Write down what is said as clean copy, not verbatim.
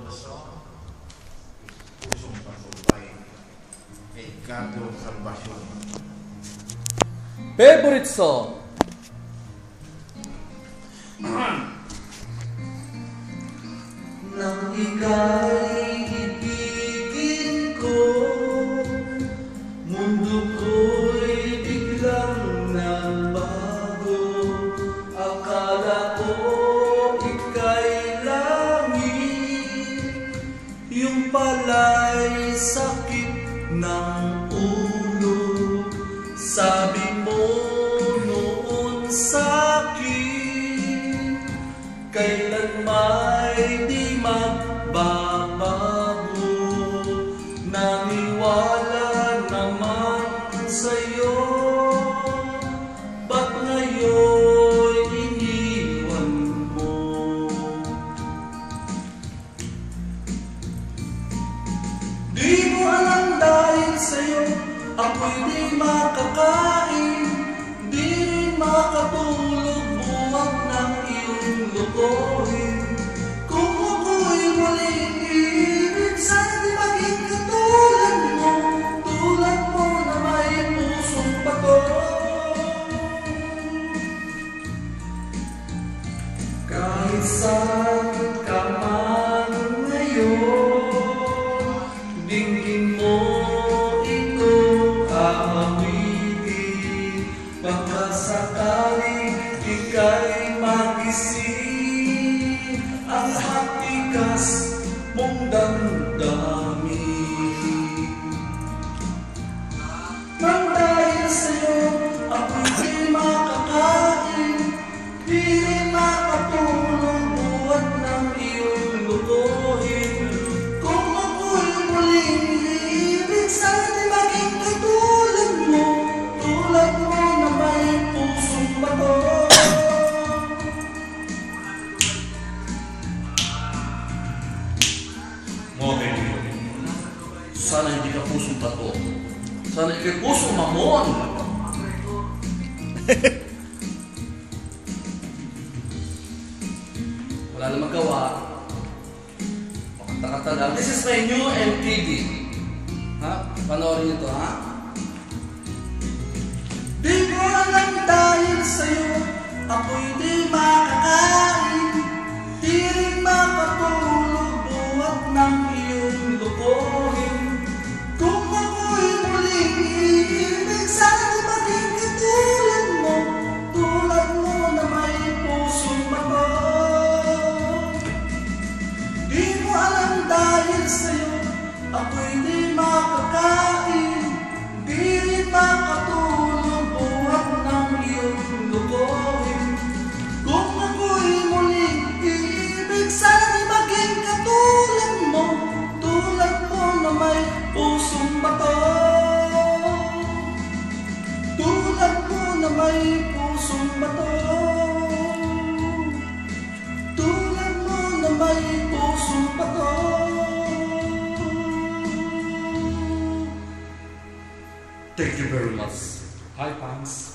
the song is Pusong Paso by Edgardo Salvacion. Favorite song? Nang ika'y ibigin ko, mundo ko'y biglang nagbago. Akala ko ika'y langit, yung pala'y sakit ng ulo. Sabi mo noon sa'kin, kailan may di magbabago. Naniwala naman sa'yo, ba't ngayon iniwan mo? Di mo alam dahil sa'yo ako'y di makakain, di rin makatulog buwag ng iyong lukohin. Kung ako'y muling iibig, sana di maging katulad mo na may pusong bato. Kahit saan ka man ngayon, dinggin mo ito aawitin. Baka sakaling ika'y magising, ang matigas mong damdamin. Nang dahil sa'yo ako'y di makakain, di rin makatulog buhat ng iyong lukohin. Kung ako'y muling iibig, sana di maging katulad mo na may pusong bato. Sana hindi ka pusong bato. Sana ika'y pusong mamon. Wala na magawa. Makata-kata lang. This is my new MTV. Ha? Panoorin niyo to, ha? Di ko alam dahil sa'yo ako'y di makakain, di rin makatulog buhat ng iyong lukohin. Kung ako'y muling iibig, sana di maging katulad mo na may pusong bato. Di mo alam dahil sa'yo ako'y di makakain, di rin makatulog buhat ng iyong lukohin. Kung ako'y muling iibig, sana di maging katulad mo na may pusong bato. Tulad mo na may pusong bato. Tulad mo na may pusong bato. Thank you very much. Hi, fans.